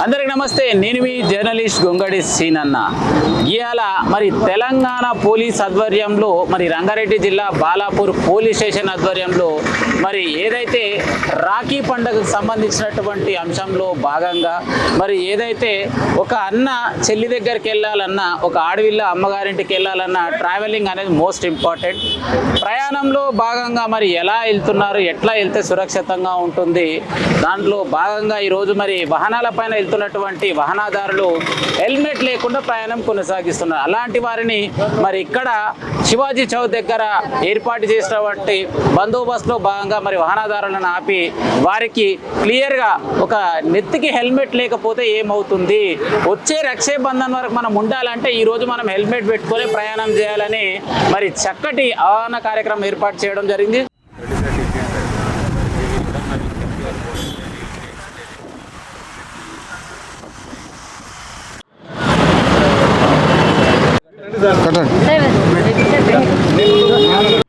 అందరికీ నమస్తే. నేను మీ జర్నలిస్ట్ గొంగడి సీనన్న. ఇవాళ మరి తెలంగాణ పోలీస్ ఆధ్వర్యంలో మరి రంగారెడ్డి జిల్లా బాలాపూర్ పోలీస్ స్టేషన్ ఆధ్వర్యంలో మరి ఏదైతే రాఖీ పండుగకు సంబంధించినటువంటి అంశంలో భాగంగా మరి ఏదైతే ఒక అన్న చెల్లి దగ్గరికి వెళ్ళాలన్నా, ఒక ఆడవిల్ల అమ్మగారింటికి వెళ్ళాలన్నా ట్రావెలింగ్ అనేది మోస్ట్ ఇంపార్టెంట్. ప్రయాణంలో భాగంగా మరి ఎలా వెళ్తున్నారు, ఎట్లా వెళ్తే సురక్షితంగా ఉంటుంది, దాంట్లో భాగంగా ఈరోజు మరి వాహనాల పైన వెళ్తున్నటువంటి వాహనదారులు హెల్మెట్ లేకుండా ప్రయాణం కొనసాగిస్తున్నారు. అలాంటి వారిని మరి ఇక్కడ శివాజీ చౌక్ దగ్గర ఏర్పాటు చేసినటువంటి బందోబస్తులో భాగంగా మరి వాహనదారులను ఆపి వారికి క్లియర్గా ఒక నెత్తికి హెల్మెట్ లేకపోతే ఏమవుతుంది, వచ్చే రక్షాబంధన్ వరకు మనం ఉండాలంటే ఈరోజు మనం హెల్మెట్ పెట్టుకొని ప్రయాణం చేయాలని మరి చక్కటి అవగాహన కార్యక్రమం ఏర్పాటు చేయడం జరిగింది.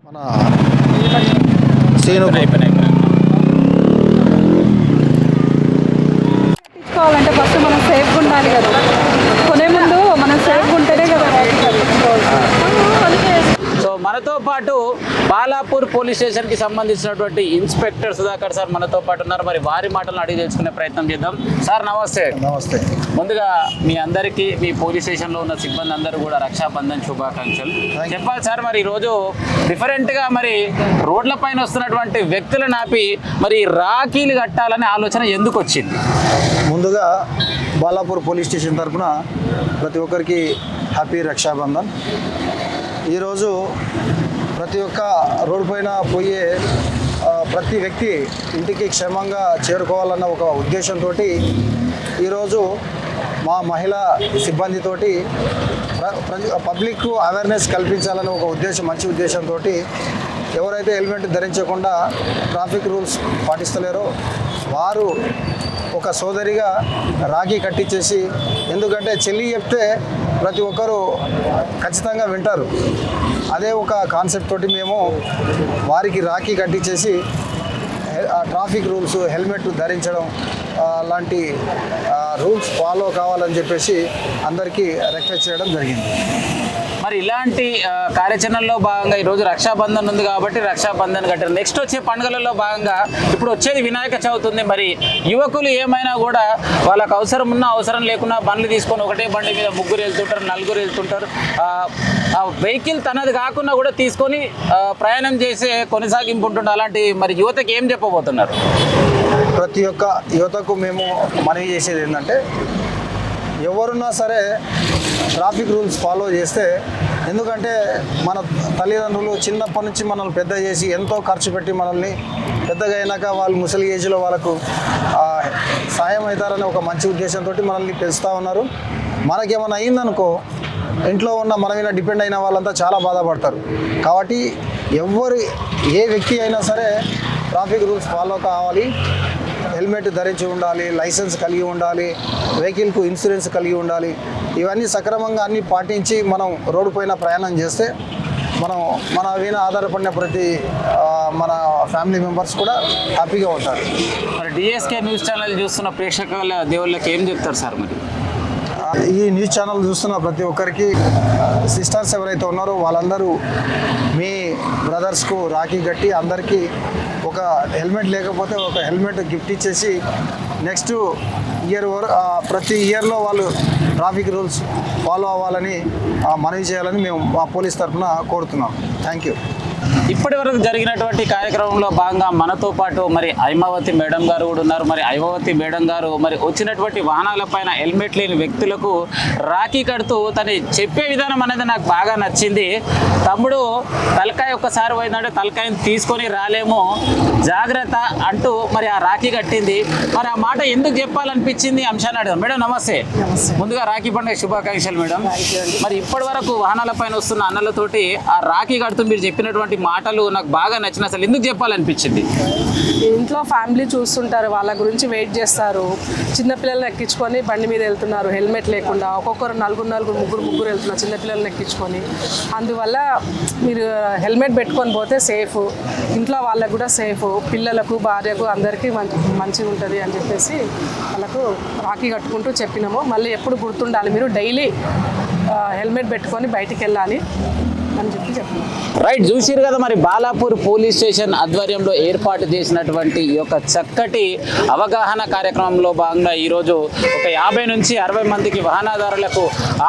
మన సీను తీసుకోవాలంటే ఫస్ట్ మనం సేఫ్గా ఉండాలి కదా. కొనే ముందు మనం సేఫ్గా ఉంటేనే కదా. సో మనతో పాటు బాలాపూర్ పోలీస్ స్టేషన్కి సంబంధించినటువంటి ఇన్స్పెక్టర్ సుధాకర్ సార్ మనతో పాటు ఉన్నారు. మరి వారి మాటలను అడిగి తెలుసుకునే ప్రయత్నం చేద్దాం. సార్ నమస్తే. నమస్తే. ముందుగా మీ అందరికీ, మీ పోలీస్ స్టేషన్లో ఉన్న సిబ్బంది అందరూ కూడా రక్షాబంధన్ శుభాకాంక్షలు చెప్పాలి సార్. మరి ఈరోజు డిఫరెంట్గా మరి రోడ్ల పైన వస్తున్నటువంటి వ్యక్తులను ఆపి మరి రాఖీలు కట్టాలనే ఆలోచన ఎందుకు వచ్చింది? ముందుగా బాలాపూర్ పోలీస్ స్టేషన్ తరఫున ప్రతి ఒక్కరికి హ్యాపీ రక్షాబంధన్. ఈరోజు ప్రతి ఒక్క రోడ్డు పైన పోయే ప్రతి వ్యక్తి ఇంటికి క్షేమంగా చేరుకోవాలన్న ఒక ఉద్దేశంతో ఈరోజు మా మహిళా సిబ్బందితోటి పబ్లిక్ అవేర్నెస్ కల్పించాలని ఒక ఉద్దేశం, మంచి ఉద్దేశంతో ఎవరైతే హెల్మెట్ ధరించకుండా ట్రాఫిక్ రూల్స్ పాటిస్తలేరో వారు ఒక సోదరిగా రాఖీ కట్టించేసి, ఎందుకంటే చెల్లి చెప్తే ప్రతి ఒక్కరూ ఖచ్చితంగా వింటారు, అదే ఒక కాన్సెప్ట్ తోటి మేము వారికి రాఖీ కట్టించేసి ట్రాఫిక్ రూల్స్, హెల్మెట్ ధరించడం లాంటి రూల్స్ ఫాలో కావాలని చెప్పేసి అందరికీ రిక్వెస్ట్ చేయడం జరిగింది. మరి ఇలాంటి కార్యాచరణలో భాగంగా ఈరోజు రక్షాబంధన్ ఉంది కాబట్టి రక్షాబంధన్ కట్టారు. నెక్స్ట్ వచ్చే పండుగలలో భాగంగా ఇప్పుడు వచ్చేది వినాయక చవితి ఉంది. మరి యువకులు ఏమైనా కూడా వాళ్ళకు అవసరం ఉన్నా అవసరం లేకున్నా బండ్లు తీసుకొని ఒకటే బండి మీద ముగ్గురు వెళ్తుంటారు, నలుగురు వెళ్తుంటారు. ఆ వెహికల్ తనది కాకుండా కూడా తీసుకొని ప్రయాణం చేసే కొనసాగింపు ఉంటుంది. అలాంటి మరి యువతకి ఏం చెప్పబోతున్నారు? ప్రతి ఒక్క యువతకు మేము మనవి చేసేది ఏంటంటే, ఎవరున్నా సరే ట్రాఫిక్ రూల్స్ ఫాలో చేస్తే, ఎందుకంటే మన తల్లిదండ్రులు చిన్నప్పటి నుంచి మనల్ని పెద్ద చేసి ఎంతో ఖర్చు పెట్టి మనల్ని పెద్దగా అయినాక వాళ్ళు ముసలి ఏజ్లో వాళ్ళకు సాయం అవుతారనే ఒక మంచి ఉద్దేశంతో మనల్ని పెంచుతూ ఉన్నారు. మనకేమైనా అయిందనుకో ఇంట్లో ఉన్న మన మీద డిపెండ్ అయిన వాళ్ళంతా చాలా బాధపడతారు. కాబట్టి ఏ వ్యక్తి అయినా సరే ట్రాఫిక్ రూల్స్ ఫాలో కావాలి, హెల్మెట్ ధరించి ఉండాలి, లైసెన్స్ కలిగి ఉండాలి, వెహికల్కు ఇన్సూరెన్స్ కలిగి ఉండాలి. ఇవన్నీ సక్రమంగా అన్నీ పాటించి మనం రోడ్డు పైన ప్రయాణం చేస్తే మన మీద ఆధారపడిన ప్రతి మన ఫ్యామిలీ మెంబర్స్ కూడా హ్యాపీగా ఉంటారు. మరి డిఎస్కే న్యూస్ ఛానల్ చూస్తున్న ప్రేక్షకుల దేవుళ్ళకి ఏం చెప్తారు సార్? మరి ఈ న్యూస్ ఛానల్ చూస్తున్న ప్రతి ఒక్కరికి, సిస్టర్స్ ఎవరైతే ఉన్నారో వాళ్ళందరూ మీ బ్రదర్స్కు రాఖీ కట్టి అందరికీ ఒక హెల్మెట్ లేకపోతే ఒక హెల్మెట్ గిఫ్ట్ ఇచ్చేసి నెక్స్ట్ ఇయర్ ప్రతి ఇయర్లో వాళ్ళు ట్రాఫిక్ రూల్స్ ఫాలో అవ్వాలని మనవి చేయాలని మేము మా పోలీస్ తరఫున కోరుతున్నాం. Thank you. ఇప్పటి వరకు జరిగినటువంటి కార్యక్రమంలో భాగంగా మనతో పాటు మరి ఐమావతి మేడం గారు కూడా ఉన్నారు. మరి ఐమావతి మేడం గారు మరి వచ్చినటువంటి వాహనాలపైన హెల్మెట్ లేని వ్యక్తులకు రాఖీ కడుతూ తను చెప్పే విధానం అనేది నాకు బాగా నచ్చింది. తమ్ముడు తలకాయ ఒక్కసారి పోయిందంటే తలకాయని తీసుకొని రాలేము, జాగ్రత్త అంటూ మరి ఆ రాఖీ కట్టింది. మరి ఆ మాట ఎందుకు చెప్పాలనిపించింది అంశాన్ని అడిగాం. మేడం నమస్తే. ముందుగా రాఖీ పండుగ శుభాకాంక్షలు మేడం. మరి ఇప్పటి వరకు వాహనాలపైన వస్తున్న అన్నలతోటి ఆ రాఖీ కడుతూ మీరు చెప్పినటువంటి మాటలు నాకు బాగా నచ్చిన, అసలు ఎందుకు చెప్పాలనిపించింది? ఇంట్లో ఫ్యామిలీ చూస్తుంటారు, వాళ్ళ గురించి వెయిట్ చేస్తారు. చిన్నపిల్లల్ని ఎక్కించుకొని బండి మీద వెళ్తున్నారు హెల్మెట్ లేకుండా, ఒక్కొక్కరు నలుగురు ముగ్గురు వెళ్తున్నారు చిన్నపిల్లల్ని ఎక్కించుకొని. అందువల్ల మీరు హెల్మెట్ పెట్టుకొని పోతే సేఫ్, ఇంట్లో వాళ్ళకు కూడా సేఫ్, పిల్లలకు భార్యకు అందరికీ మంచిగా ఉంటుంది అని చెప్పేసి వాళ్ళకు రాఖీ కట్టుకుంటూ చెప్పినాము. మళ్ళీ ఎప్పుడు గుర్తుండాలి, మీరు డైలీ హెల్మెట్ పెట్టుకొని బయటికి వెళ్ళాలి అని చెప్పినాం. రైట్, చూసిరు కదా మరి బాలాపూర్ పోలీస్ స్టేషన్ ఆధ్వర్యంలో ఏర్పాటు చేసినటువంటి ఈ యొక్క చక్కటి అవగాహన కార్యక్రమంలో భాగంగా ఈరోజు ఒక 50 నుంచి 60 మందికి వాహనదారులకు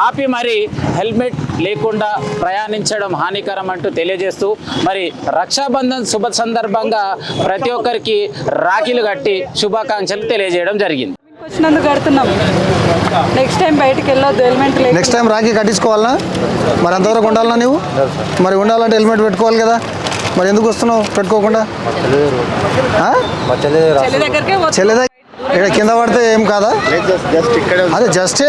ఆపి మరి హెల్మెట్ లేకుండా ప్రయాణించడం హానికరం అంటూ తెలియజేస్తూ మరి రక్షాబంధన్ శుభ సందర్భంగా ప్రతి ఒక్కరికి రాఖీలు కట్టి శుభాకాంక్షలు తెలియజేయడం జరిగింది. వచ్చినందుకు కడుతున్నాం, నెక్స్ట్ టైం బయటికి వెళ్ళొద్దు హెల్మెట్ లేదు. నెక్స్ట్ టైం రాఖీ కట్టించుకోవాలనా? మరి ఎంతవరకు ఉండాలన్నా నువ్వు? మరి ఉండాలంటే హెల్మెట్ పెట్టుకోవాలి కదా, మరి ఎందుకు వస్తున్నావు పెట్టుకోకుండా? చెల్లి దగ్గరికే చెల్లెదా ఇక్కడ కింద పడితే ఏం కాదా? అదే జస్ట్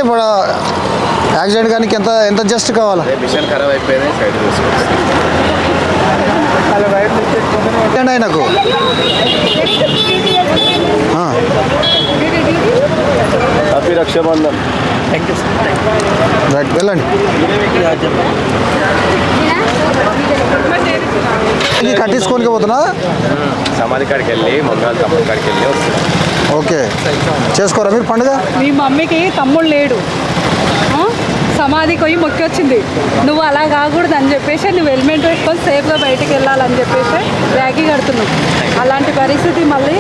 యాక్సిడెంట్ కానీ ఎంత జస్ట్ కావాలా? ఆయనకు హ్యాపీ రక్షాబంధన్. రైట్, వెళ్ళండి. కట్టించుకోనికి పోతున్నా సమాధి కాడికి వెళ్ళి మంగళ తమ్ముడి కాడికి వెళ్ళి వస్తున్నాం. ఓకే, చేసుకోరా మీరు పండుగ? మీ మమ్మీకి తమ్ముడు లేడు, సమాధికి పోయి మొక్కి వచ్చింది. నువ్వు అలా కాకూడదు అని చెప్పేసి నువ్వు హెల్మెట్ పెట్టుకొని సేఫ్గా బయటికి వెళ్ళాలని చెప్పేసి రాఖీ కడుతున్నావు. అలాంటి పరిస్థితి మళ్ళీ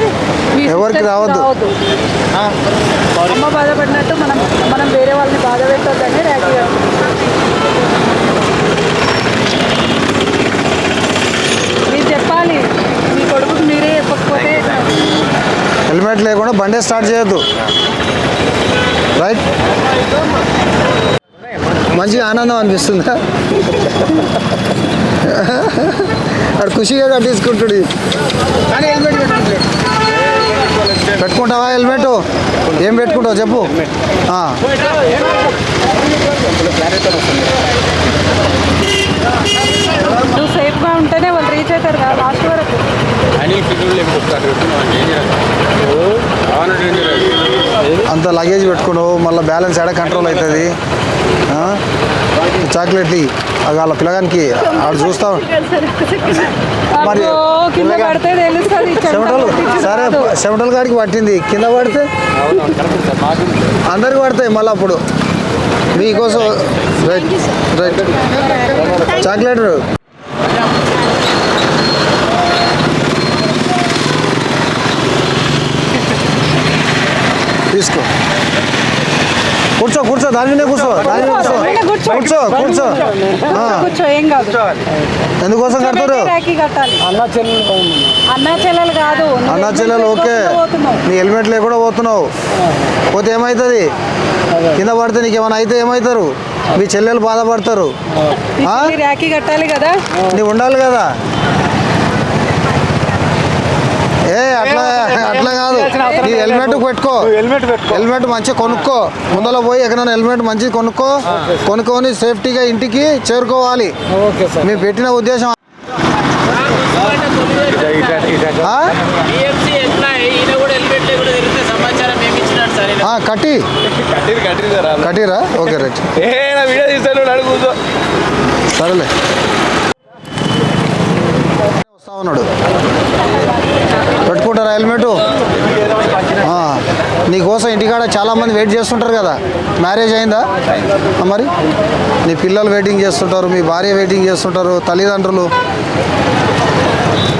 మీ ఎవరికి రావద్దు. అమ్మ బాధపడినట్టు మనం వేరే వాళ్ళని బాధ పెట్టొద్దని రాఖీ కడుతున్నాం. మీరు చెప్పాలి, మీ కొడుకుకి మీరే చెప్పకపోతే. హెల్మెట్ లేకుండా బండే స్టార్ట్ చేయొద్దు. రైట్, మంచిగా ఆనందం అనిపిస్తుందా? అక్కడ ఖుషిగా కట్టించుకుంటాడు. కానీ హెల్మెట్ పెట్టుకుంటావా? హెల్మెట్ ఏం పెట్టుకుంటావు చెప్పు. నువ్వు సేఫ్గా ఉంటేనే వాళ్ళు రీచ్ అవుతారు కదా లాస్ట్ వరకు. అంత లగేజ్ పెట్టుకున్నావు, మళ్ళీ బ్యాలెన్స్ ఎక్కడ కంట్రోల్ అవుతుంది? చాక్లెట్లు అది వాళ్ళ పిల్లగానికి ఆడు చూస్తావు మరి. కింద పడితే తెలుస్తుంది. చెమటలు సరే, చెమటల కాడికి పట్టింది, కింద పడితే అందరికి పడతాయి మళ్ళీ అప్పుడు. మీకోసం రైట్ రైట్ చాక్లెట్ తీసుకో. కూర్చో దాని మీద కూర్చో. ఏం కాదు. ఎందుకోసం కడతారు? అన్నా చెల్లెలు కాదు, అన్నా చెల్లెలు ఓకే. నీ హెల్మెట్ లేకుండా పోతున్నావు, పోతే ఏమవుతుంది? కింద పడితే నీకు ఏమైనా అయితే ఏమవుతారు? మీ చెల్లెలు బాధపడతారు. రాఖీ కట్టాలి కదా, నీవు ఉండాలి కదా. అట్లా కాదు, నీ హెల్మెట్ పెట్టుకో. హెల్మెట్ మంచిగా కొనుక్కో, ముందర పోయి ఎక్కడైనా హెల్మెట్ మంచిగా కొనుక్కొని సేఫ్టీగా ఇంటికి చేరుకోవాలి. మేము పెట్టిన ఉద్దేశం. కట్టిరా? ఓకే రైట్, సరేలే. వస్తా ఉన్నాడు, పెట్టుకుంటారా హెల్మెట్? నీకోసం ఇంటికాడ చాలామంది వెయిట్ చేస్తుంటారు కదా. మ్యారేజ్ అయిందా మరి? నీ పిల్లలు వెయిటింగ్ చేస్తుంటారు, మీ భార్య వెయిటింగ్ చేస్తుంటారు, తల్లిదండ్రులు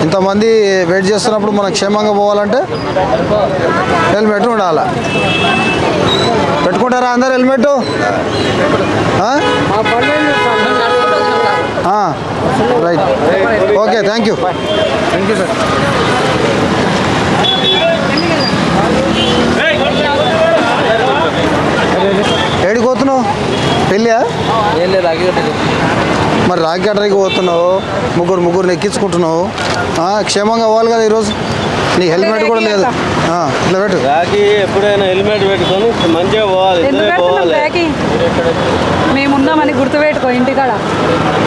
ఇంతమంది వెయిట్ చేస్తున్నప్పుడు మనం క్షేమంగా పోవాలంటే హెల్మెట్ ఉండాలి. పెట్టుకుంటారా అందరు helmet? Right, okay, thank you sir. ఏడికి పోతున్నావు? పెళ్ళా? మరి రాఖీ కట్టడానికి పోతున్నావు, ముగ్గురు ఎక్కించుకుంటున్నావు. క్షేమంగా పోవాలి కదా ఈరోజు. నీ హెల్మెట్ కూడా లేదు. ఇట్లా పెట్టు. రాఖీ ఎప్పుడైనా హెల్మెట్ పెట్టుకొని మంచిగా పోవాలి. మేమున్నామని గుర్తుపెట్టుకో ఇంటికాడ.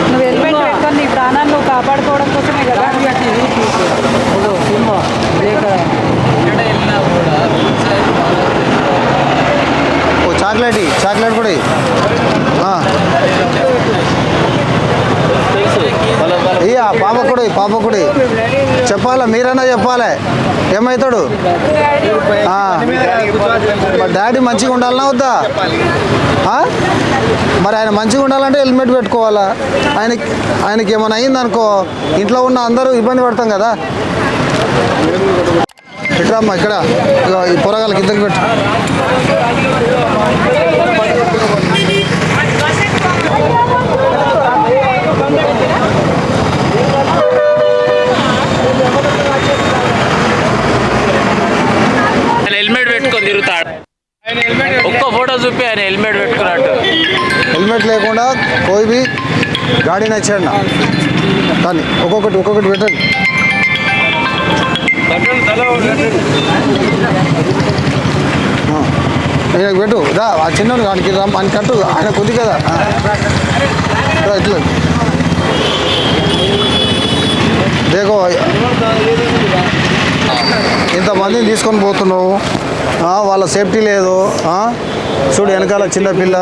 నువ్వు హెల్మెట్ పెట్టుకొని నీ ప్రాణాన్ని నువ్వు కాపాడుకోవడం కోసమే కదా. ఓ చాక్లెట్ కూడా ఇయ్యి. ఇయ్య పాప కూడా ఇయ్యి. చెప్పాలా మీరైనా చెప్పాలి ఏమవుతాడు. మరి డాడీ మంచిగా ఉండాలన్నా వద్దా? మరి ఆయన మంచిగా ఉండాలంటే హెల్మెట్ పెట్టుకోవాలా. ఆయనకి ఏమైనా అయిందనుకో ఇంట్లో ఉన్న అందరూ ఇబ్బంది పడతాం కదా. ఇట్రామ్మా ఇక్కడ ఈ పొరగాళ్ళకి ఇద్దరికి పెట్టు. హెల్మెట్ పెట్టుకొని తిరుగుతాడు. ఒక్క ఫోటో చూపి ఆయన హెల్మెట్ పెట్టుకున్నట్టు. హెల్మెట్ లేకుండా కోయి గాడి నచ్చాడు కానీ ఒక్కొక్కటి పెట్టండి. నేను పెట్టు రా ఆ చిన్న వానికి అని కట్టు. ఆయన కొద్ది కదా ఇట్లా దేకో ఇంతమందిని తీసుకొని పోతున్నావు. వాళ్ళ సేఫ్టీ లేదు. చూడు వెనకాల చిన్నపిల్ల.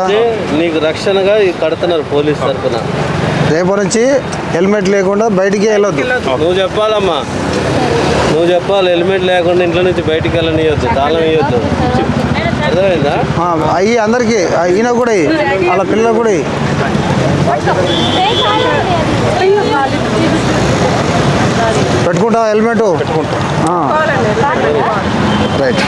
నీకు రక్షణగా కడుతున్నారు పోలీస్ తరఫున. రేపటి నుంచి హెల్మెట్ లేకుండా బయటికి వెళ్ళొద్దు. నువ్వు చెప్పాలమ్మా, నువ్వు చెప్పాలి. హెల్మెట్ లేకుండా ఇంట్లో నుంచి బయటికి వెళ్ళనియొద్దు, తాళం ఇవ్వద్దు. అర్థమైందా? అయ్యి అందరికీ ఈయన కూడా వాళ్ళ పిల్లలు కూడా పెట్టుకుంటావా హెల్మెట్? రైట్.